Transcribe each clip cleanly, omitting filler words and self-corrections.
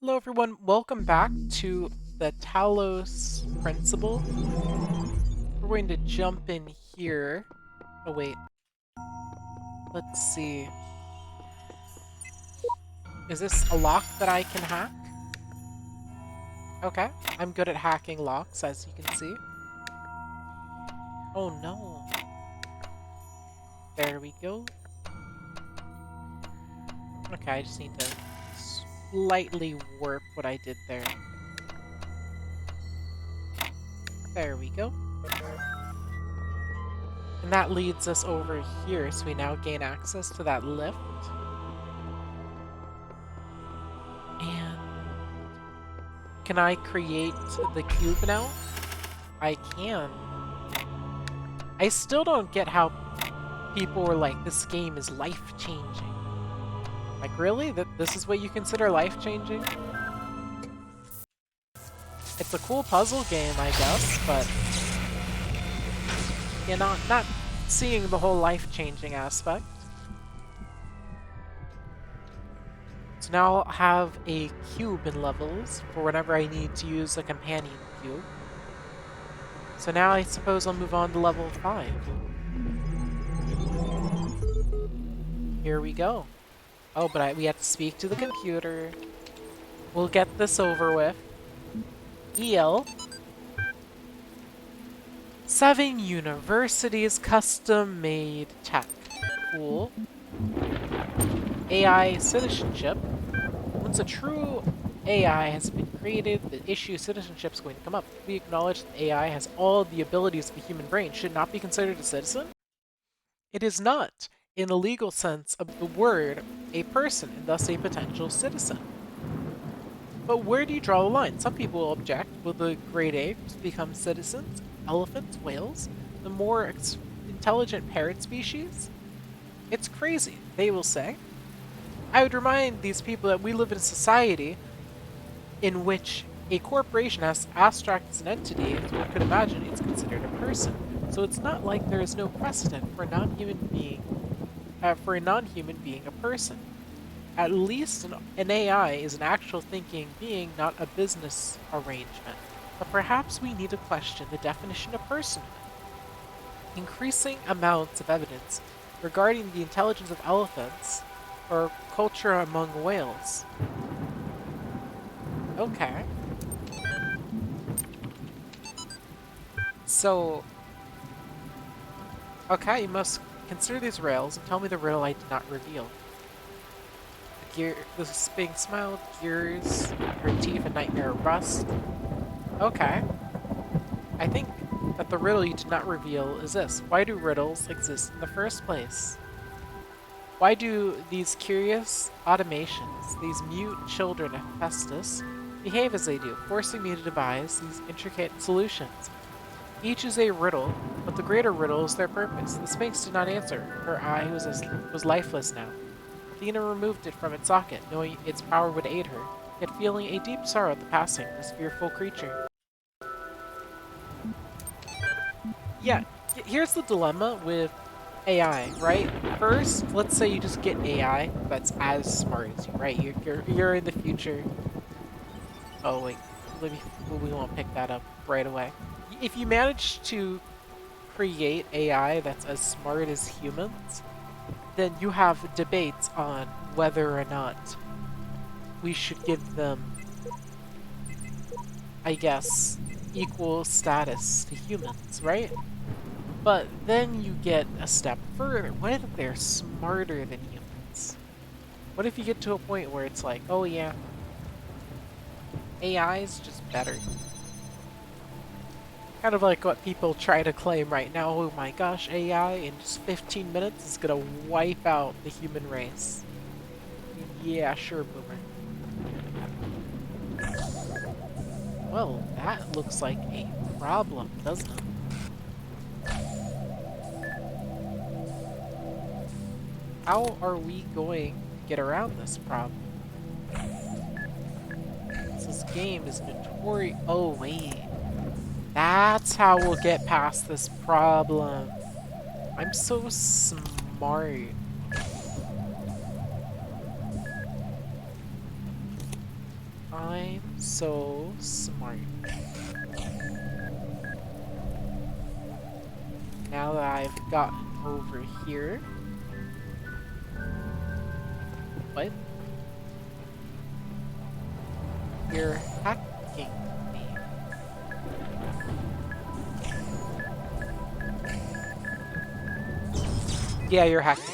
Hello everyone, welcome back to the Talos Principle. We're going to jump in here. Oh wait, let's see. Is this a lock that I can hack? Okay, I'm good at hacking locks, as you can see. Oh no. There we go. Okay, I just need to slightly warp what I did there. There we go. And that leads us over here, so we now gain access to that lift. And can I create the cube now? I can. I still don't get how people were like, this game is life-changing. Like, really? This is what you consider life-changing? It's a cool puzzle game, I guess, but you're not seeing the whole life-changing aspect. So now I'll have a cube in levels for whenever I need to use a companion cube. So now I suppose I'll move on to level 5. Here we go. Oh, but we have to speak to the computer. We'll get this over with. EL. 7 universities custom-made tech. Cool. AI citizenship. Once a true AI has been created, the issue of citizenship is going to come up. We acknowledge that AI has all the abilities of the human brain. Should it not be considered a citizen? It is not, in the legal sense of the word, a person, and thus a potential citizen. But where do you draw the line? Some people will object. Will the great apes become citizens? Elephants? Whales? The more intelligent parrot species? It's crazy, they will say. I would remind these people that we live in a society in which a corporation, as abstract as an entity as one could imagine, is considered a person. So it's not like there is no precedent for a non-human being, a person. At least an AI is an actual thinking being, not a business arrangement. But perhaps we need to question the definition of person. Increasing amounts of evidence regarding the intelligence of elephants or culture among whales. Okay. So, okay, you must consider these rails and tell me the riddle I did not reveal. The Sphinx smiled, gears, her teeth, a nightmare of rust. Okay. I think that the riddle you did not reveal is this. Why do riddles exist in the first place? Why do these curious automations, these mute children of Festus, behave as they do, forcing me to devise these intricate solutions? Each is a riddle, but the greater riddle is their purpose. The Sphinx did not answer. Her eye was lifeless now. Athena removed it from its socket, knowing its power would aid her, yet feeling a deep sorrow at the passing of this fearful creature. Yeah, here's the dilemma with AI, right? First, let's say you just get AI that's as smart as you, right? You're in the future. Oh wait, we won't pick that up right away. If you manage to create AI that's as smart as humans, then you have debates on whether or not we should give them, I guess, equal status to humans, right? But then you get a step further. What if they're smarter than humans? What if you get to a point where it's like, oh yeah, AI is just better? Kind of like what people try to claim right now. Oh my gosh, AI in just 15 minutes is gonna wipe out the human race. Yeah, sure, boomer. Well, that looks like a problem, doesn't it? How are we going to get around this problem? This game is notorious. Oh, wait. That's how we'll get past this problem. I'm so smart. I'm so smart. Now that I've gotten over here. What? You're hacking me. Yeah, you're hacking me.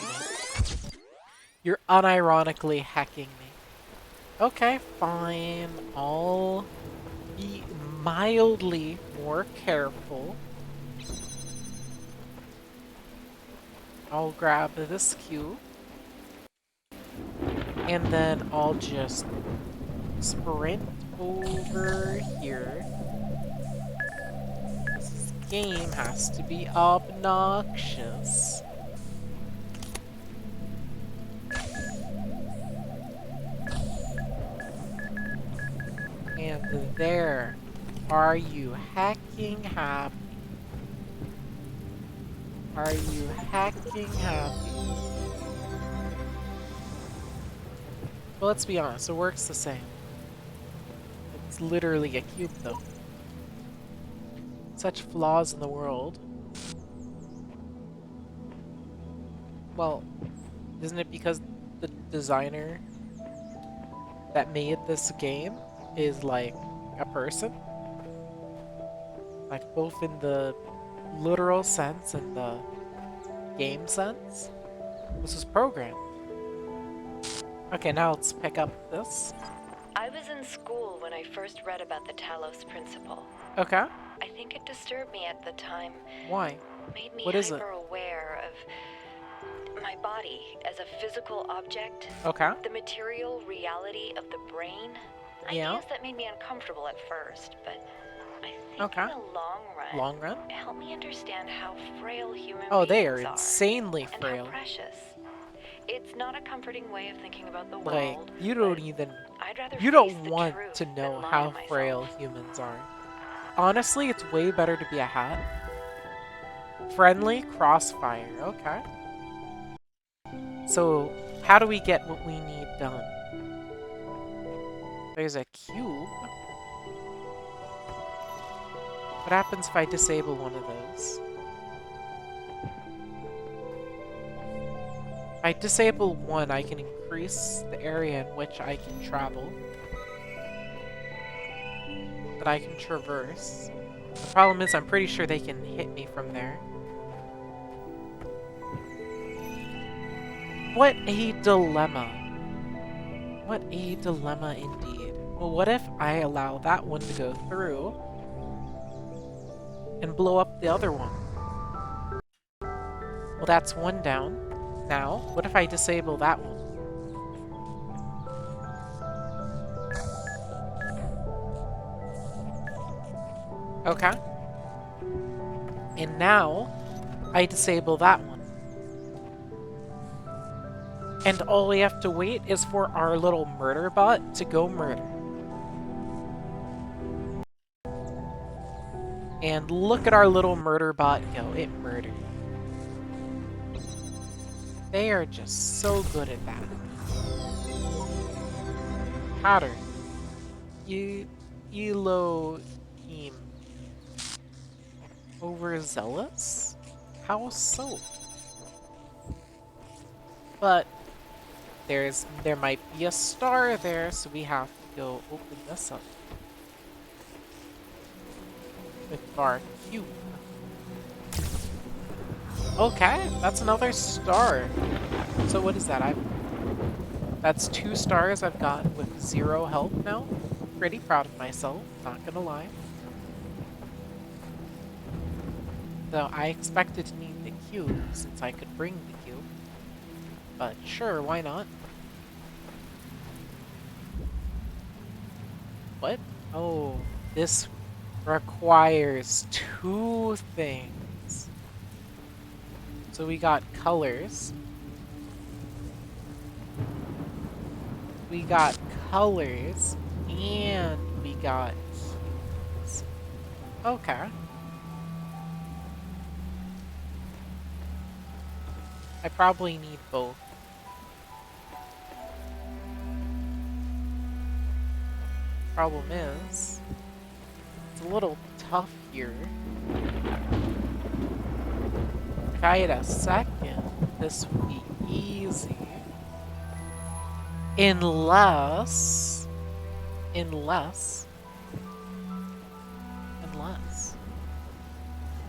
You're unironically hacking me. Okay, fine. I'll be mildly more careful. I'll grab this cube. And then I'll just sprint over here. This game has to be obnoxious. And there. Are you hacking happy? Are you hacking happy? Well, let's be honest, it works the same. It's literally a cube, though. Such flaws in the world. Well, isn't it because the designer that made this game is like a person? Like both in the literal sense and the game sense? This is programmed. Okay, now let's pick up this. I was in school when I first read about the Talos principle. Okay. I think it disturbed me at the time. Why? Made me What is it? hyper-aware of my body as a physical object. Okay. The material reality of the brain. Yeah. Ideas that made me uncomfortable at first, but I think in the long run, it helped me understand how frail human beings are. Oh, they are insanely frail. And how precious. It's not a comforting way of thinking about the Like, world. you don't even... I'd rather You don't face the want truth to know than lie how to myself. frail humans are. Honestly, it's way better to be a hat. Friendly crossfire, okay. So, how do we get what we need done? There's a cube. What happens if I disable one of those? If I disable one, I can increase the area in which I can travel. That I can traverse. The problem is I'm pretty sure they can hit me from there. What a dilemma. What a dilemma indeed. Well, what if I allow that one to go through and blow up the other one? Well, that's one down. Now, what if I disable that one? Okay. And now, I disable that one. And all we have to wait is for our little murder bot to go murder. And look at our little murder bot go. It murdered. They are just so good at that. Pattern. Elohim. Overzealous? How so? But there might be a star there, so we have to go open this up with our cube. Okay, that's another star. So what is that? That's 2 stars I've got with 0 health now. Pretty proud of myself, not gonna lie. Though I expected to need the cube since I could bring the cube. But sure, why not? What? Oh, this requires 2 things. So we got colors. We got colors. And we got keys. Okay. I probably need both. problem is, it's a little tough here. If I had a second, this would be easy. Unless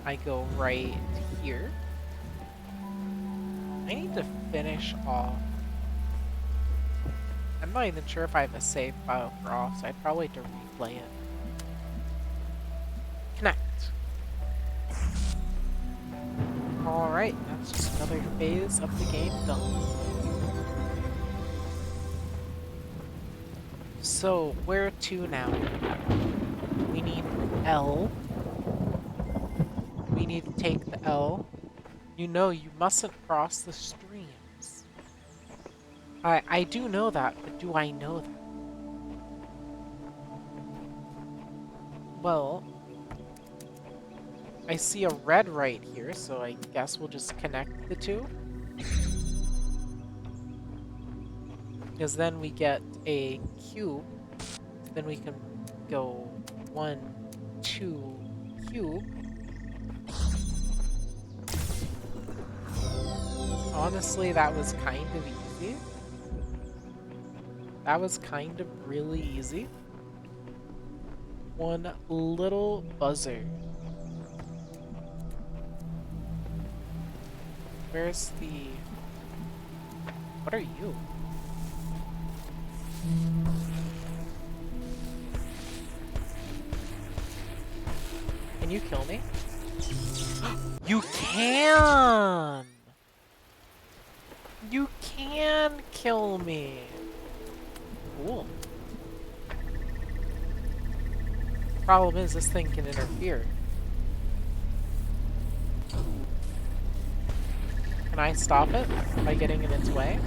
I go right here. I need to finish off. I'm not even sure if I have a save file for off, so I'd probably have to replay it. Connect. Alright, that's just another phase of the game done. So, where to now? We need L. We need to take the L. You know you mustn't cross the streams. I do know that, but do I know that? Well, I see a red right here, so I guess we'll just connect the two. Because then we get a cube. Then we can go 1, 2, cube. Honestly, that was kind of easy. That was kind of really easy. One little buzzer. Where's the... What are you? Can you kill me? You can! You can kill me! Cool. Problem is, this thing can interfere. Can I stop it by getting in its way?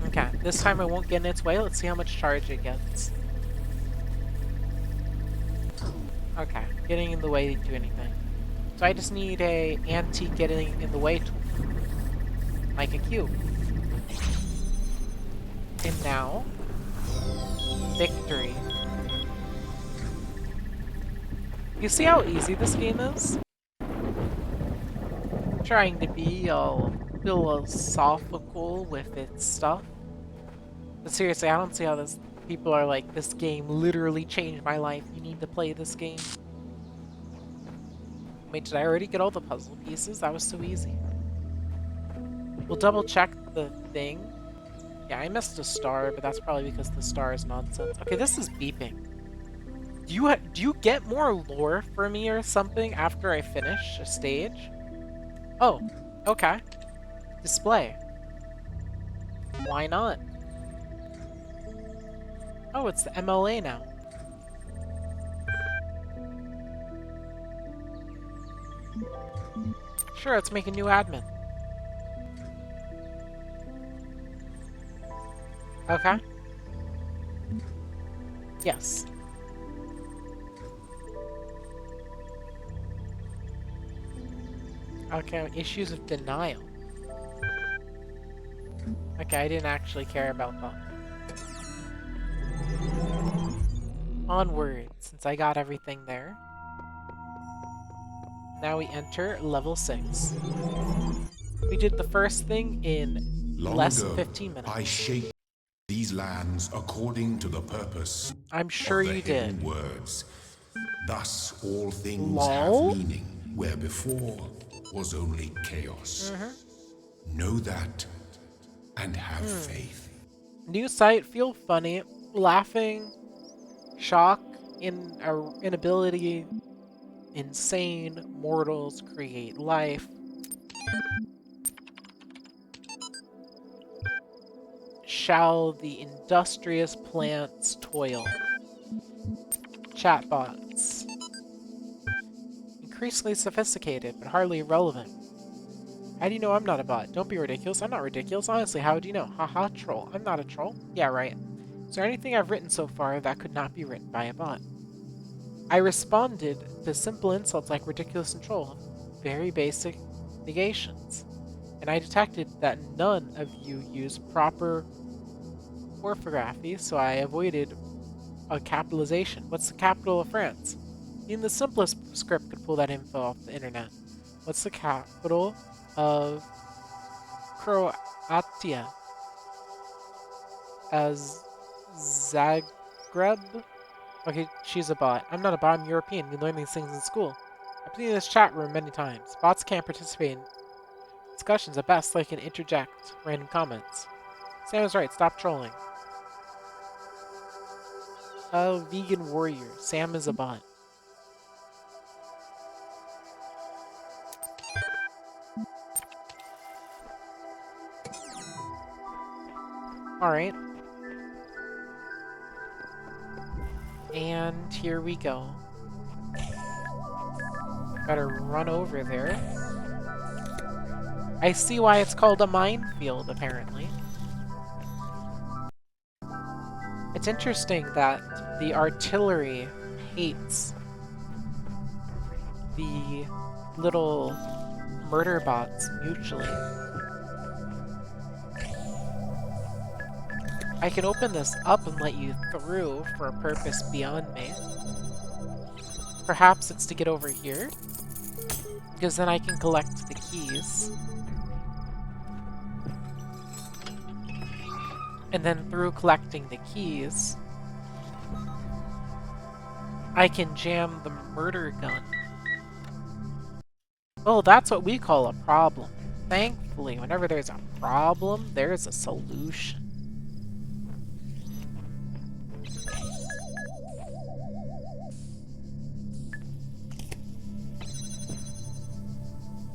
Okay, this time I won't get in its way. Let's see how much charge it gets. Okay, getting in the way didn't do anything. So I just need a anti-getting in the way tool. Like a cube. And now... victory. You see how easy this game is? Trying to be all philosophical with its stuff. But seriously, I don't see how people are like, this game literally changed my life. You need to play this game. Wait, did I already get all the puzzle pieces? That was so easy. We'll double check the thing. Yeah, I missed a star, but that's probably because the star is nonsense. Okay, this is beeping. Do you get more lore for me or something after I finish a stage? Oh, okay. Display. Why not? Oh, it's the MLA now. Sure, let's make a new admin. Okay. Yes. Okay, issues of denial. Okay, I didn't actually care about that. Onward, since I got everything there. Now we enter level 6. We did the first thing in less than 15 minutes. I shaped these lands according to the purpose I'm sure of the you hidden did. words. Thus all things Lol? have meaning, where before was only chaos. Know that and have faith. New site, feel funny, laughing, shock, inability, insane, mortals create life. Shall the industrious plants toil? Chatbots. Increasingly sophisticated, but hardly irrelevant. How do you know I'm not a bot? Don't be ridiculous. I'm not ridiculous. Honestly, how do you know? Haha, troll. I'm not a troll. Yeah, right. Is there anything I've written so far that could not be written by a bot? I responded to simple insults like ridiculous and troll. Very basic negations. And I detected that none of you use proper orthography, so I avoided a capitalization. What's the capital of France? Even the simplest script could pull that info off the internet. What's the capital of Croatia? As Zagreb? Okay, she's a bot. I'm not a bot, I'm European. We learn these things in school. I've been in this chat room many times. Bots can't participate in discussions. At best, they can interject random comments. Sam was right, stop trolling. Oh, vegan warrior. Sam is a bot. Alright. And here we go. Better run over there. I see why it's called a minefield, apparently. It's interesting that the artillery hates the little murder bots mutually. I can open this up and let you through for a purpose beyond me. Perhaps it's to get over here, because then I can collect the keys. And then through collecting the keys, I can jam the murder gun. Oh, that's what we call a problem. Thankfully, whenever there's a problem, there's a solution.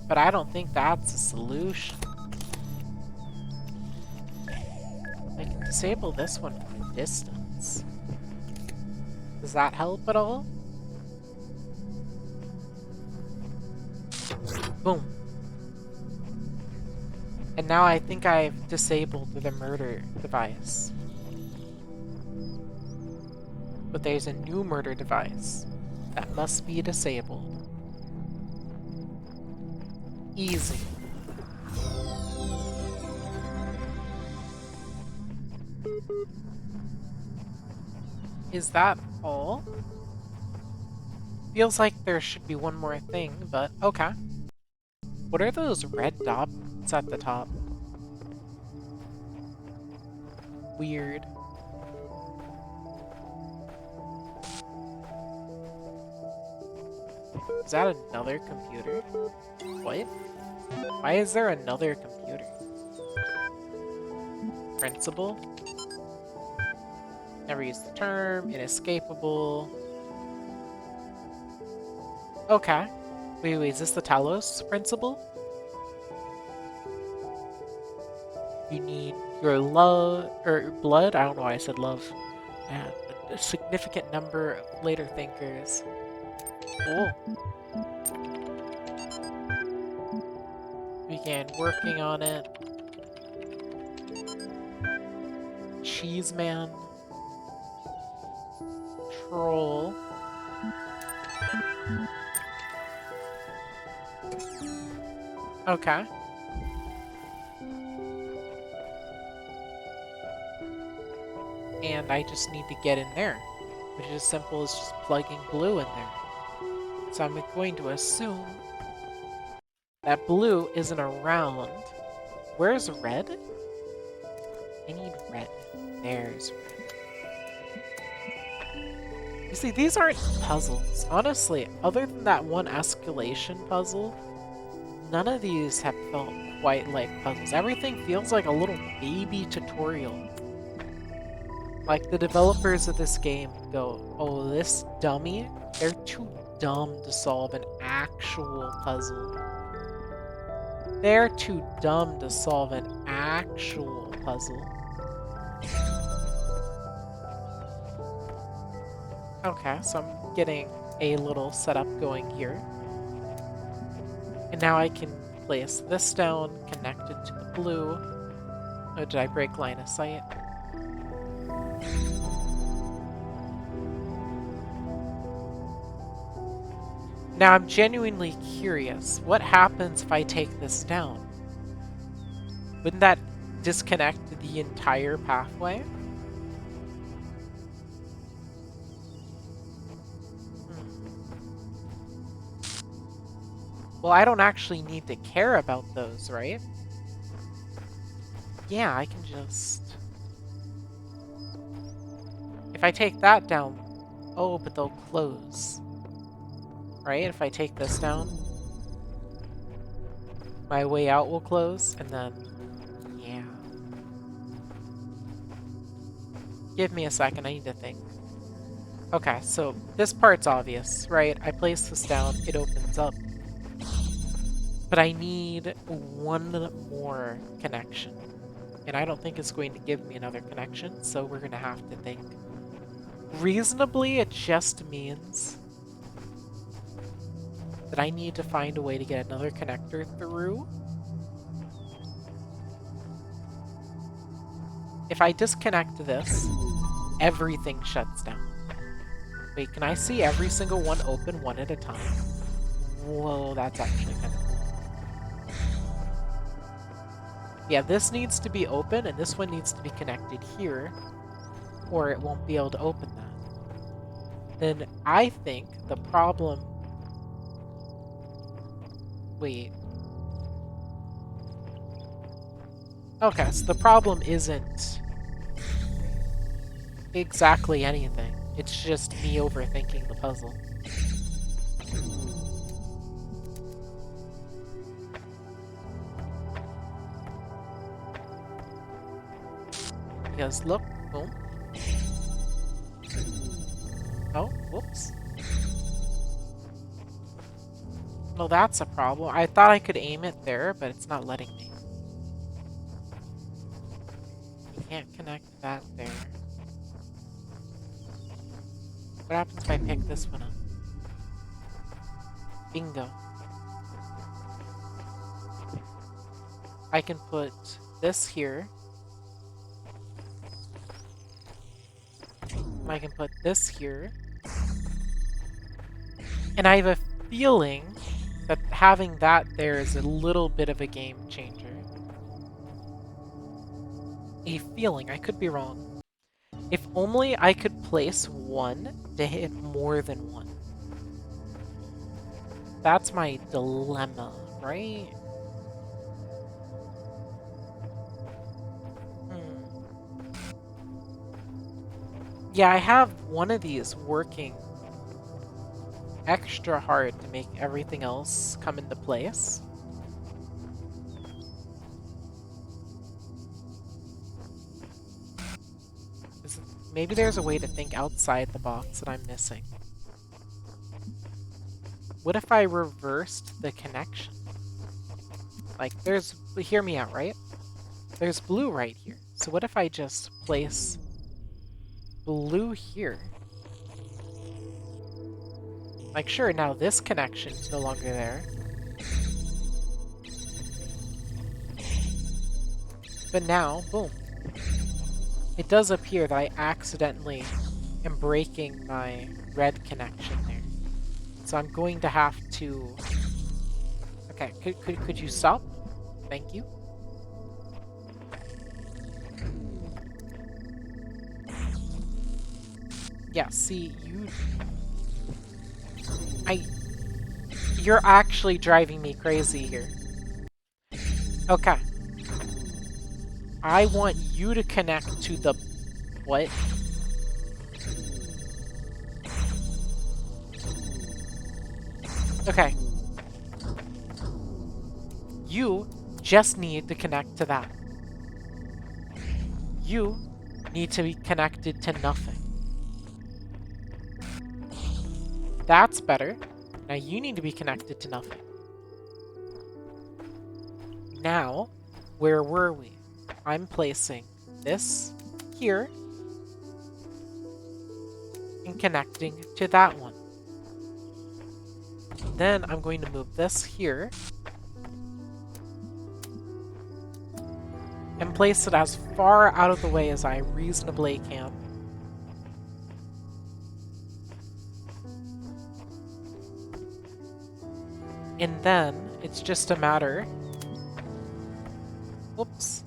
But I don't think that's a solution. I can disable this one from distance. Does that help at all? Boom. And now I think I've disabled the murder device. But there's a new murder device that must be disabled. Easy. Is that all? Feels like there should be one more thing, but okay. What are those red dots at the top? Weird. Is that another computer? What? Why is there another computer? Principal? Never used the term. Inescapable. Okay. Wait, is this the Talos principle? You need your love, or blood? I don't know why I said love. And a significant number of later thinkers. Cool. Began working on it. Cheese Man. Troll. Okay. And I just need to get in there, which is as simple as just plugging blue in there. So I'm going to assume that blue isn't around. Where's red? I need red. There's red. You see, these aren't puzzles. Honestly, other than that one escalation puzzle, none of these have felt quite like puzzles. Everything feels like a little baby tutorial. Like, the developers of this game go, oh, this dummy, they're too dumb to solve an actual puzzle. They're too dumb to solve an actual puzzle. Okay, so I'm getting a little setup going here. And now I can place this down, connect it to the blue. Oh, did I break line of sight? Now I'm genuinely curious, what happens if I take this down? Wouldn't that disconnect the entire pathway? Well, I don't actually need to care about those, right? Yeah, I can just... If I take that down... Oh, but they'll close. Right? If I take this down, my way out will close, and then... Yeah. Give me a second, I need to think. Okay, so this part's obvious, right? I place this down, it opens up. But I need one more connection. And I don't think it's going to give me another connection, so we're going to have to think. Reasonably, it just means that I need to find a way to get another connector through. If I disconnect this, everything shuts down. Wait, can I see every single one open one at a time? Whoa, that's actually kind of cool. Yeah, this needs to be open, and this one needs to be connected here, or it won't be able to open that. Then I think the problem... Wait. Okay, so the problem isn't exactly anything. It's just me overthinking the puzzle. Because look, boom. Oh, whoops. Well, that's a problem. I thought I could aim it there, but it's not letting me. You can't connect that there. What happens if I pick this one up? Bingo. I can put this here. I can put this here. And I have a feeling that having that there is a little bit of a game changer. A feeling, I could be wrong. If only I could place one to hit more than one. That's my dilemma, right? Yeah, I have one of these working extra hard to make everything else come into place. Maybe there's a way to think outside the box that I'm missing. What if I reversed the connection? Like, hear me out, right? There's blue right here. So what if I just place blue here? Like, sure, now this connection is no longer there. But now, boom. It does appear that I accidentally am breaking my red connection there. So I'm going to have to... Okay, could you stop? Thank you. Yeah, see, you're actually driving me crazy here. Okay. I want you to connect to the... What? Okay. You just need to connect to that. You need to be connected to nothing. That's better. Now you need to be connected to nothing. Now, where were we? I'm placing this here and connecting to that one. Then I'm going to move this here and place it as far out of the way as I reasonably can. And then it's just a matter, whoops,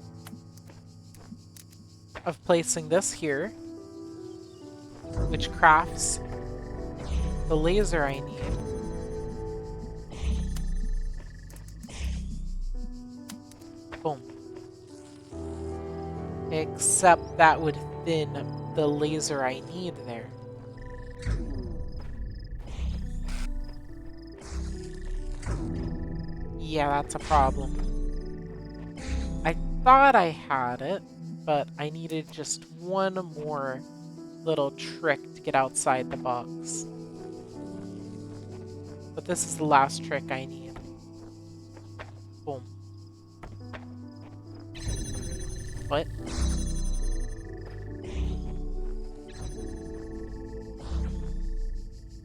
of placing this here, which crafts the laser I need. Except that would thin the laser I need there. Yeah, that's a problem. I thought I had it, but I needed just one more little trick to get outside the box. But this is the last trick I need. Boom. What?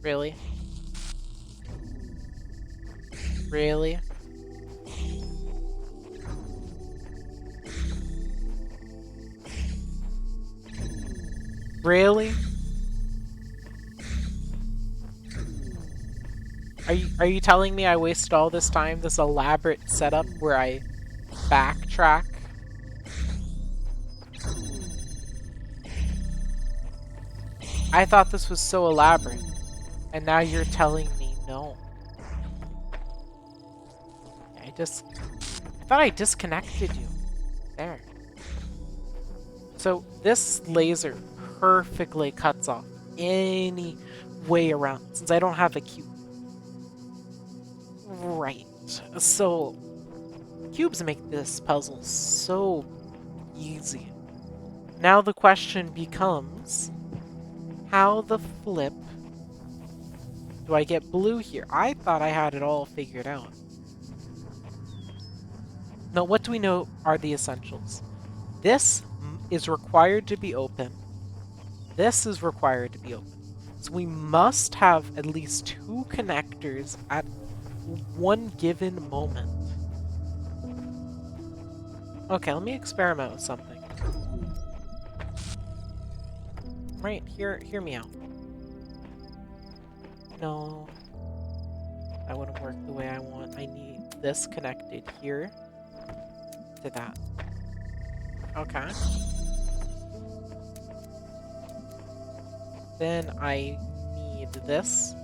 Really? Really? Really? Are you telling me I wasted all this time, this elaborate setup where I backtrack? I thought this was so elaborate, and now you're telling me no. I thought I disconnected you. There. So this laser perfectly cuts off any way around, since I don't have a cube. Right. So cubes make this puzzle so easy. Now the question becomes, how the flip do I get blue here? I thought I had it all figured out. Now, what do we know are the essentials? This is required to be open. This is required to be open. So we must have at least 2 connectors at one given moment. Okay, let me experiment with something. Right, hear me out. No, that wouldn't work the way I want. I need this connected here to that. Okay. Then I need this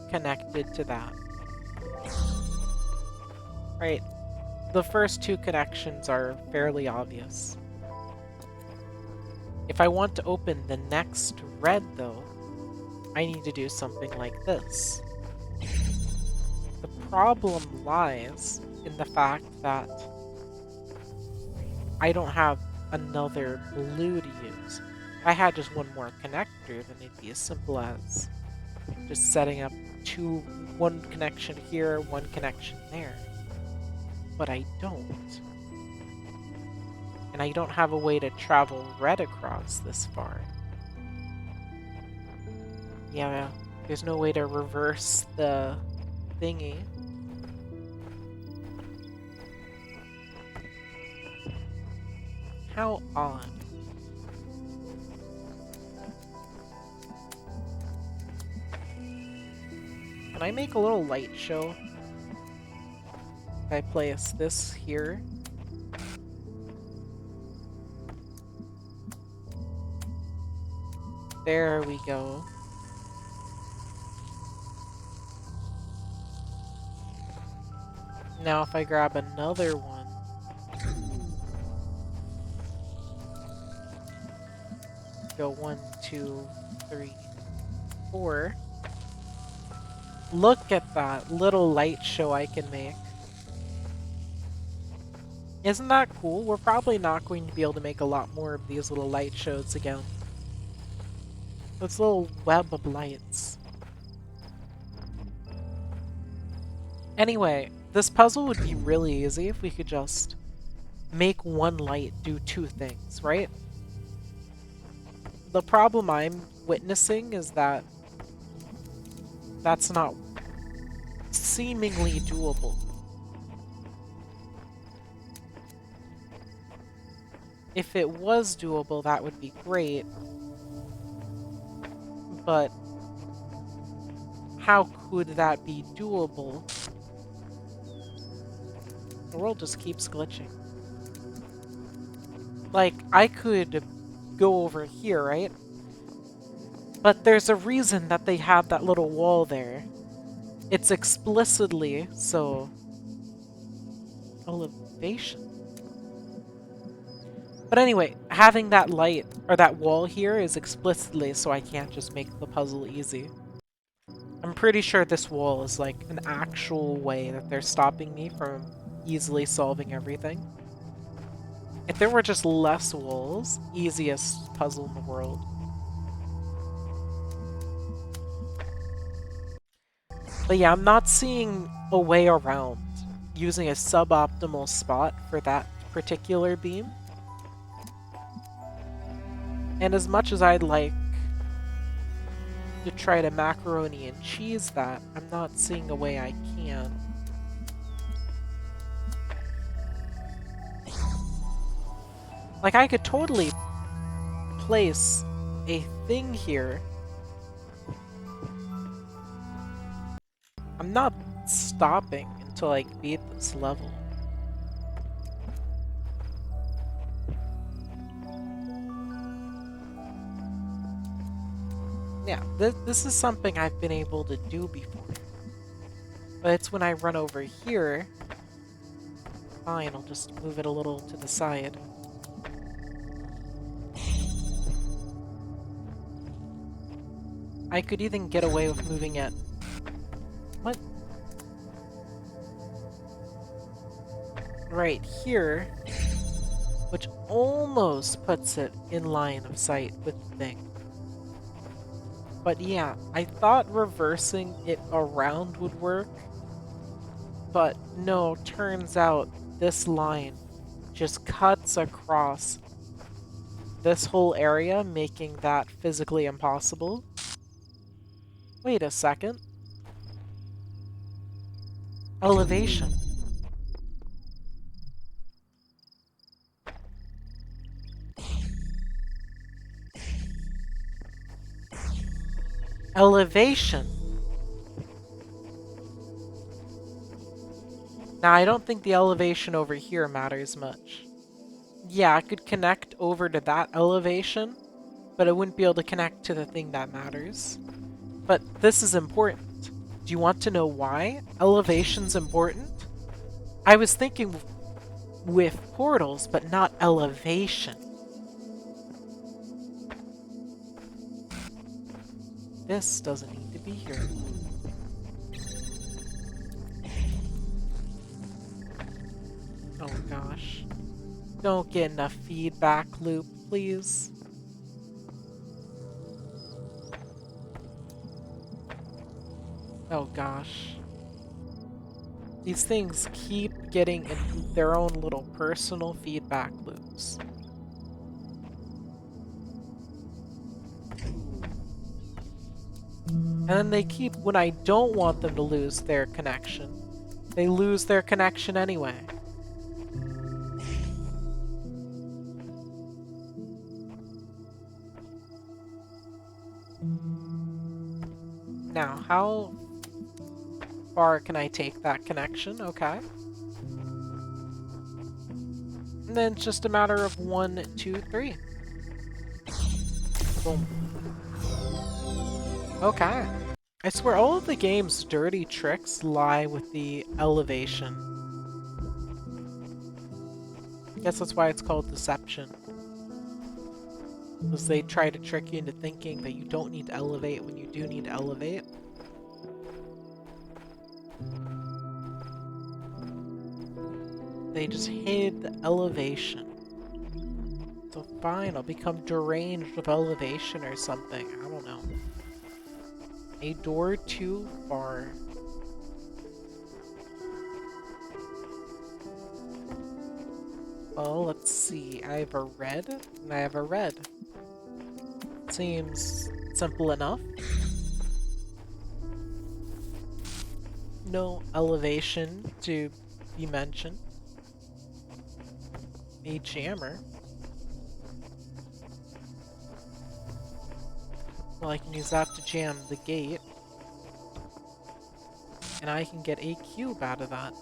connected to that. Right. The first 2 connections are fairly obvious. If I want to open the next red, though, I need to do something like this. The problem lies in the fact that I don't have another blue to use. If I had just one more connector, then it'd be as simple as just setting up one connection here, one connection there. But I don't. And I don't have a way to travel red across this far. Yeah, there's no way to reverse the thingy. How odd. Can I make a little light show? If I place this here. There we go. Now if I grab another one. Go 1, 2, 3, 4. Look at that little light show I can make. Isn't that cool? We're probably not going to be able to make a lot more of these little light shows again. It's a little web of lights. Anyway, this puzzle would be really easy if we could just make one light do 2 things, right? The problem I'm witnessing is that that's not seemingly doable. If it was doable, that would be great. But how could that be doable? The world just keeps glitching. Like, I could go over here, right? But there's a reason that they have that little wall there. It's explicitly so elevation. But anyway, having that light, or that wall here is explicitly so I can't just make the puzzle easy. I'm pretty sure this wall is like an actual way that they're stopping me from easily solving everything. If there were just less walls, easiest puzzle in the world. But yeah, I'm not seeing a way around using a suboptimal spot for that particular beam. And as much as I'd like to try to macaroni and cheese that, I'm not seeing a way I can. Like, I could totally place a thing here. I'm not stopping until I beat this level. Yeah, this is something I've been able to do before. But it's when I run over here. Fine, I'll just move it a little to the side. I could even get away with moving it. What? Right here, which almost puts it in line of sight with the thing. But yeah, I thought reversing it around would work, but no, turns out this line just cuts across this whole area, making that physically impossible. Wait a second. Elevation. Elevation. Now, I don't think the elevation over here matters much. Yeah, I could connect over to that elevation, but I wouldn't be able to connect to the thing that matters. But this is important. Do you want to know why elevation's important? I was thinking with portals, but not elevation. This doesn't need to be here. Oh gosh. Don't get in a feedback loop, please. Oh gosh. These things keep getting into their own little personal feedback loops. And then they keep, when I don't want them to lose their connection, they lose their connection anyway. Now, how far can I take that connection? Okay. And then it's just a matter of 1, 2, 3. Boom. Okay. I swear all of the game's dirty tricks lie with the elevation. Guess that's why it's called deception. Because they try to trick you into thinking that you don't need to elevate when you do need to elevate. They just hid the elevation. So fine, I'll become deranged with elevation or something. I don't know. A door too far. Well, let's see. I have a red, and I have a red. Seems simple enough. No elevation to be mentioned. A jammer. Well, I can use that to jam the gate. And I can get a cube out of that.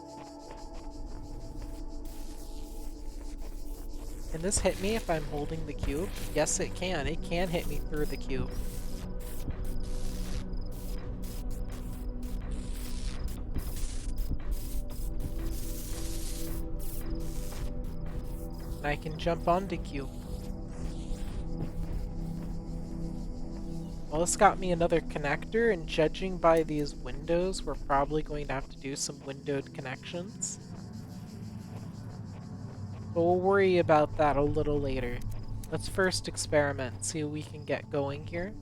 Can this hit me if I'm holding the cube? Yes, it can. It can hit me through the cube. I can jump onto cube. Well, this got me another connector, and judging by these windows, we're probably going to have to do some windowed connections. But we'll worry about that a little later. Let's first experiment, see what we can get going here.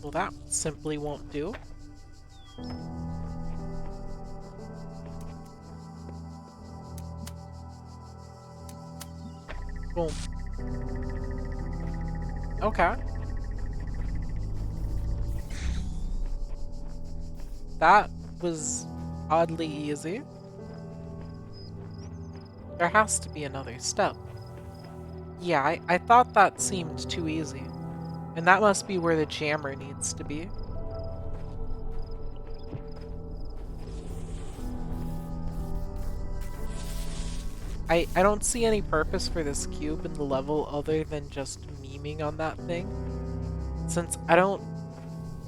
Well, that simply won't do. Boom. Okay. That was oddly easy. There has to be another step. Yeah, I thought that seemed too easy. And that must be where the jammer needs to be. I don't see any purpose for this cube in the level other than just memeing on that thing. Since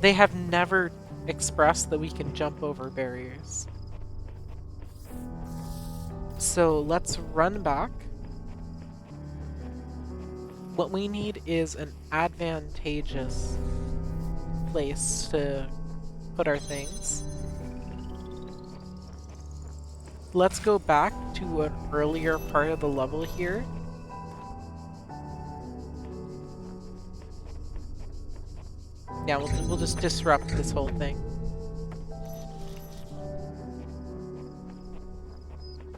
they have never expressed that we can jump over barriers. So let's run back. What we need is an advantageous place to put our things. Let's go back to an earlier part of the level here. Yeah, we'll just disrupt this whole thing.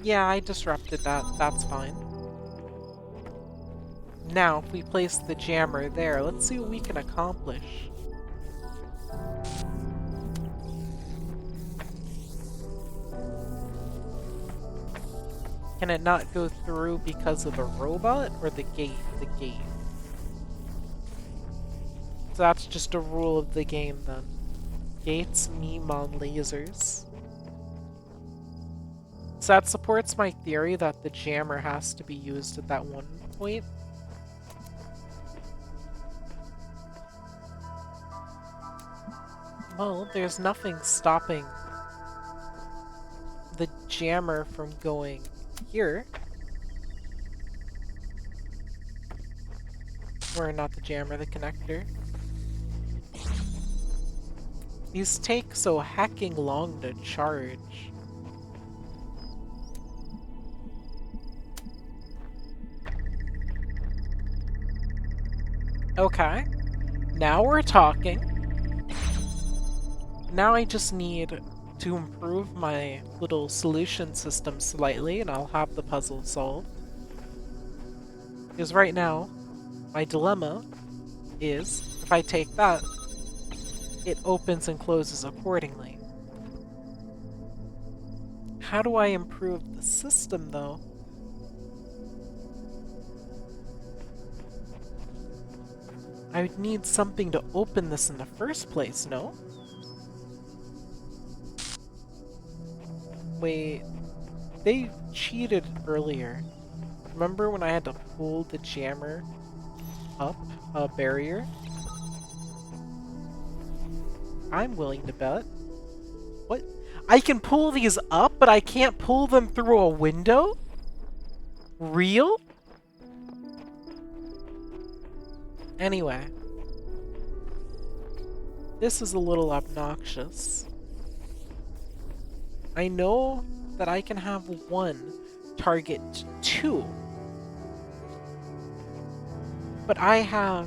Yeah, I disrupted that. That's fine. Now, if we place the jammer there, let's see what we can accomplish. Can it not go through because of the robot or the gate? The gate. So that's just a rule of the game then. Gates meme on lasers. So that supports my theory that the jammer has to be used at that one point. Well, there's nothing stopping the jammer from going here. Or not the jammer, the connector. These take so hecking long to charge. Okay. Now we're talking. Now I just need to improve my little solution system slightly and I'll have the puzzle solved. Because right now, my dilemma is, if I take that, it opens and closes accordingly. How do I improve the system, though? I would need something to open this in the first place, no? Wait, they cheated earlier. Remember when I had to pull the jammer up a barrier? I'm willing to bet. What? I can pull these up, but I can't pull them through a window? Real? Anyway. This is a little obnoxious. I know that I can have one target two. But I have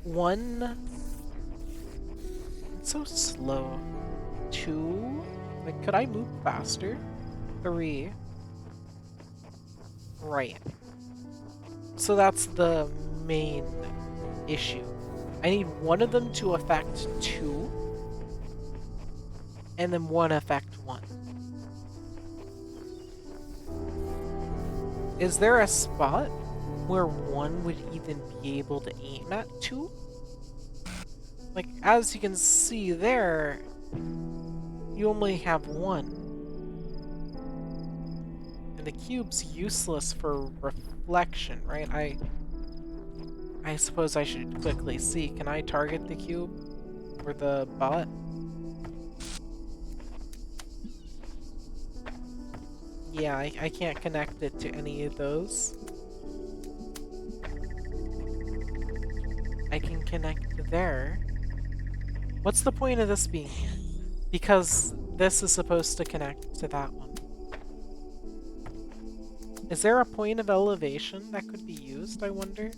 one. It's so slow. Two. Like, could I move faster? Three. Right. So that's the main issue. I need one of them to affect two. And then one affect one. Is there a spot where one would even be able to aim at two? Like, as you can see there, you only have one. And the cube's useless for reflection, right? I suppose I should quickly see. Can I target the cube? Or the bot? Yeah, I can't connect it to any of those. I can connect to there. What's the point of this being here? Because this is supposed to connect to that one. Is there a point of elevation that could be used, I wonder?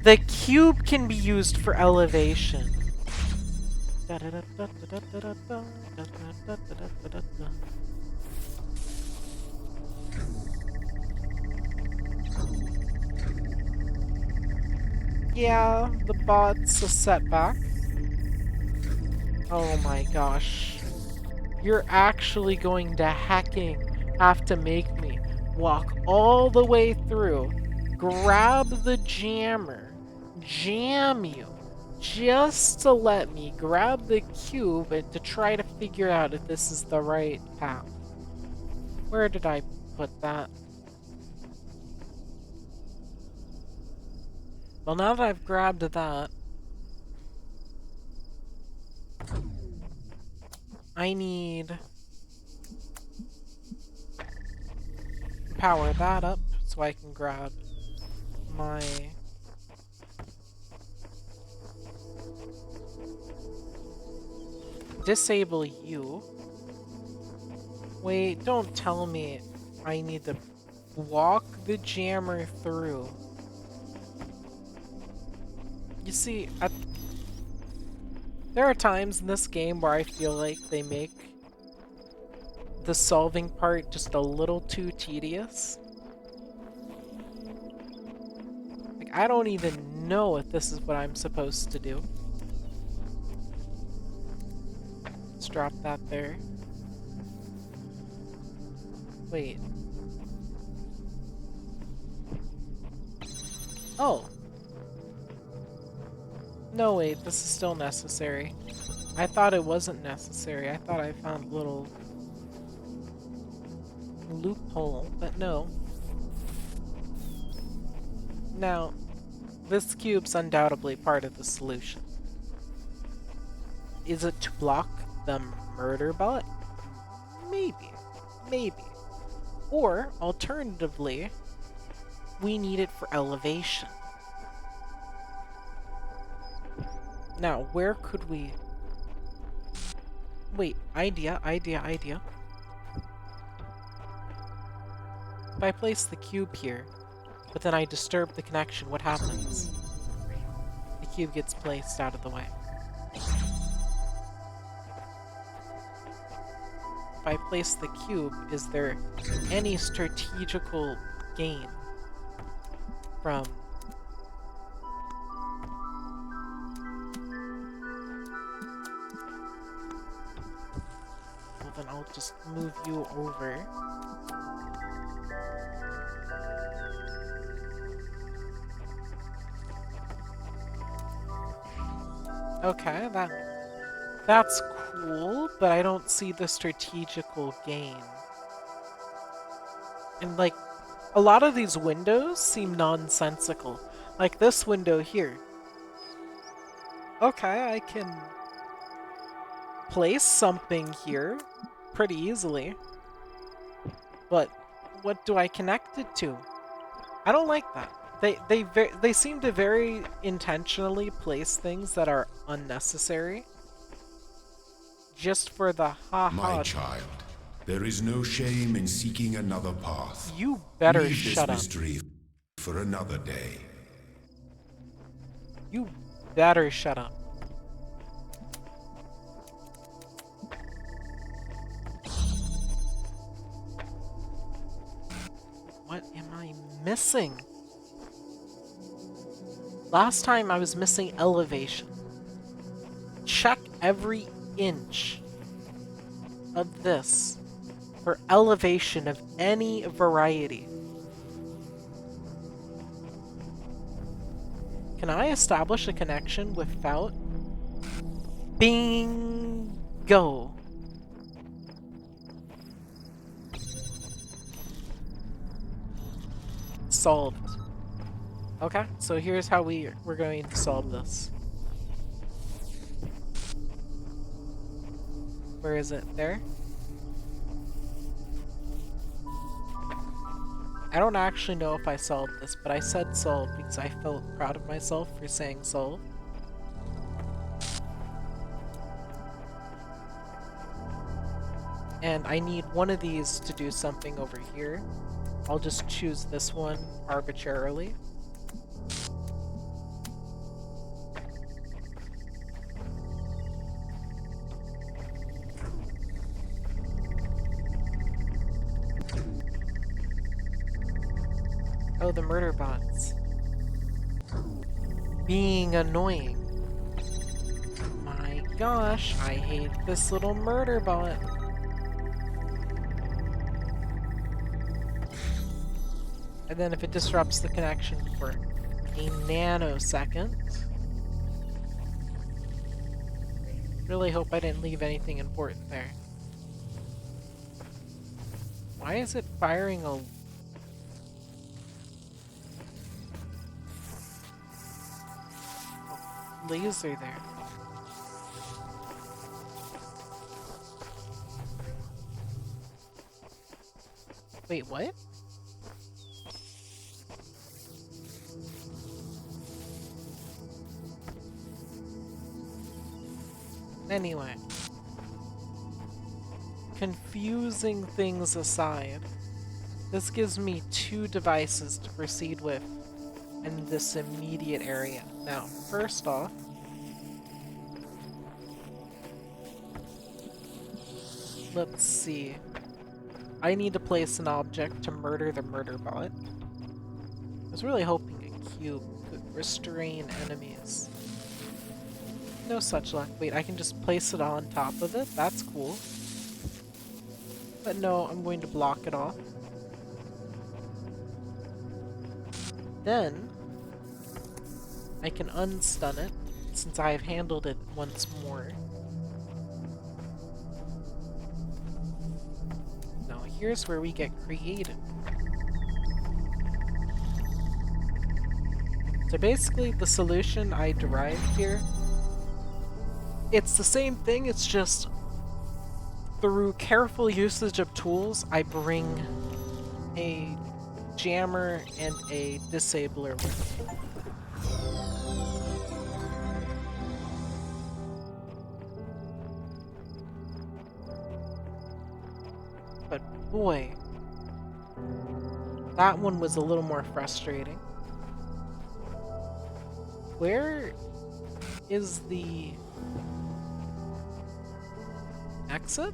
The cube can be used for elevation. Yeah, the bot's a setback. Oh my gosh. You're actually going to hacking have to make me walk all the way through, grab the jammer, jam you, just to let me grab the cube and to try to figure out if this is the right path. Where did I put that? Well, now that I've grabbed that, I need to power that up so I can grab my disable you. Wait, don't tell me I need to walk the jammer through. You see, there are times in this game where I feel like they make the solving part just a little too tedious. Like, I don't even know if this is what I'm supposed to do. Let's drop that there. Wait. Oh. No, wait, this is still necessary. I thought it wasn't necessary. I thought I found a little loophole, but no. Now, this cube's undoubtedly part of the solution. Is it to block the murder bot? Maybe. Maybe. Or, alternatively, we need it for elevation. Now, where could we... Wait, idea. If I place the cube here, but then I disturb the connection, what happens? The cube gets placed out of the way. If I place the cube, is there any strategical gain from... Well, then I'll just move you over. Okay, that's cool, but I don't see the strategical gain. And like, a lot of these windows seem nonsensical. Like this window here. Okay, I can place something here pretty easily. But what do I connect it to? I don't like that. They seem to very intentionally place things that are unnecessary. Just for the ha-ha. My child, there is no shame in seeking another path. You better Leave shut up. this mystery for another day. You better shut up. What am I missing? Last time I was missing elevation. Check every inch of this for elevation of any variety. Can I establish a connection without? Bingo! Solved. Okay, so here's how we're going to solve this. Where is it? There? I don't actually know if I solved this, but I said solve because I felt proud of myself for saying solve. And I need one of these to do something over here. I'll just choose this one arbitrarily. Oh, the murder bots. Being annoying. My gosh, I hate this little murder bot. And then if it disrupts the connection for a nanosecond. Really hope I didn't leave anything important there. Why is it firing a laser there? Wait, what? Anyway. Confusing things aside, this gives me 2 devices to proceed with in this immediate area. Now, first off, let's see. I need to place an object to murder the murder bot. I was really hoping a cube could restrain enemies. No such luck. Wait, I can just place it on top of it? That's cool. But no, I'm going to block it off. Then, I can unstun it, since I have handled it once more. Now here's where we get creative. So basically, the solution I derived here, it's the same thing, it's just through careful usage of tools, I bring a jammer and a disabler with me. But boy, that one was a little more frustrating. Where is the exit?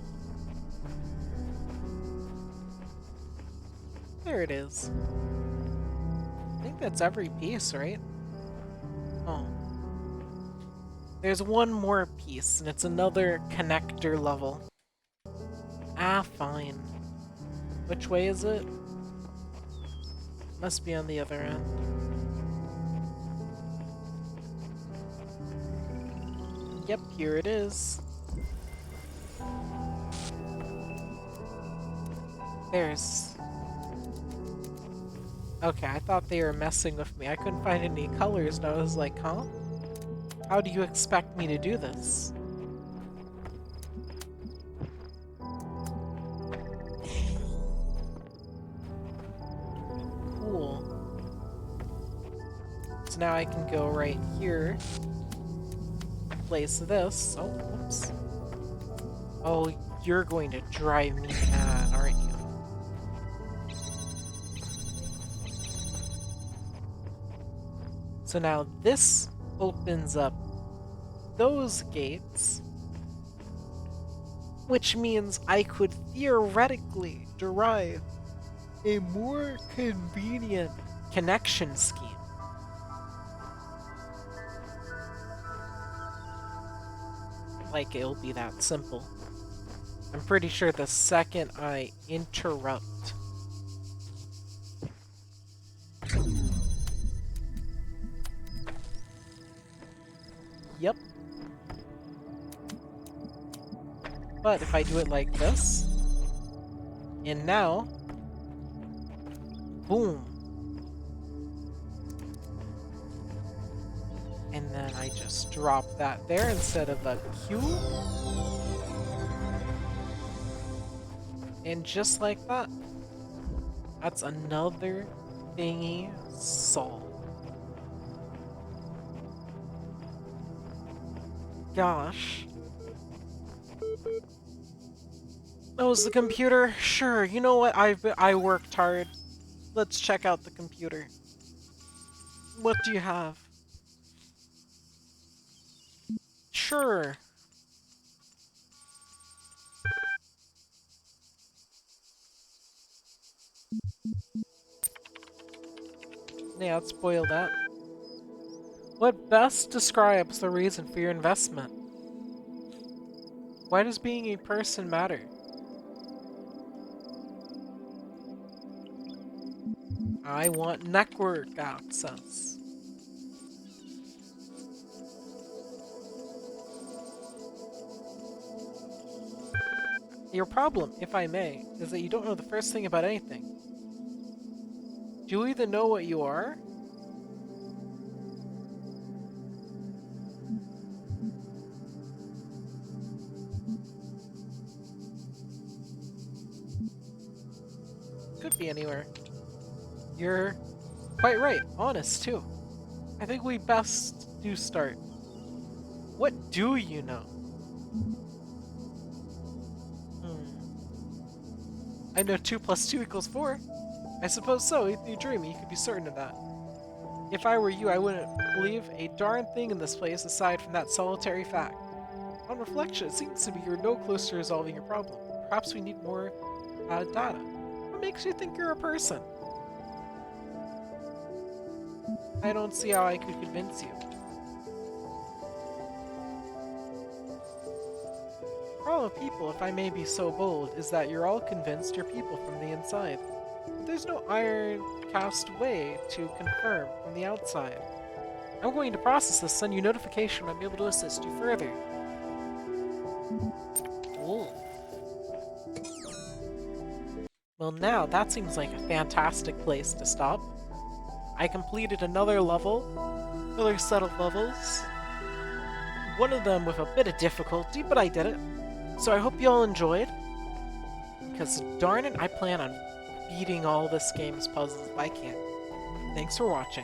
There it is. I think that's every piece, right? Oh. There's one more piece, and it's another connector level. Ah, fine. Which way is it? Must be on the other end. Yep, here it is. There's... Okay, I thought they were messing with me. I couldn't find any colors, and I was like, huh? How do you expect me to do this? Cool. So now I can go right here, place this. Oh, whoops. Oh, you're going to drive me mad, aren't you? So now this opens up those gates, which means I could theoretically derive a more convenient connection scheme. Like, it'll be that simple. I'm pretty sure the second I interrupt Yep. But if I do it like this, and now, boom. And then I just drop that there instead of a Q. And just like that, that's another thingy solved. Gosh. That was the computer? Sure, you know what? I worked hard. Let's check out the computer. What do you have? Sure. Yeah, let's boil that. What best describes the reason for your investment? Why does being a person matter? I want network access. Your problem, if I may, is that you don't know the first thing about anything. Do you even know what you are? Could be anywhere. You're quite right, honest too. I think we best do start. What do you know? I know 2 plus 2 equals 4. I suppose so, if you dream, you could be certain of that. If I were you, I wouldn't believe a darn thing in this place aside from that solitary fact. On reflection, it seems to me you're no closer to resolving your problem. Perhaps we need more data. What makes you think you're a person? I don't see how I could convince you. The problem with people, if I may be so bold, is that you're all convinced you're people from the inside. But there's no iron cast way to confirm from the outside. I'm going to process this, send you notification when I'm able to assist you further. Ooh. Well, now that seems like a fantastic place to stop. I completed another level, another set of levels. One of them with a bit of difficulty, but I did it. So I hope you all enjoyed, because darn it, I plan on beating all this game's puzzles if I can. Thanks for watching.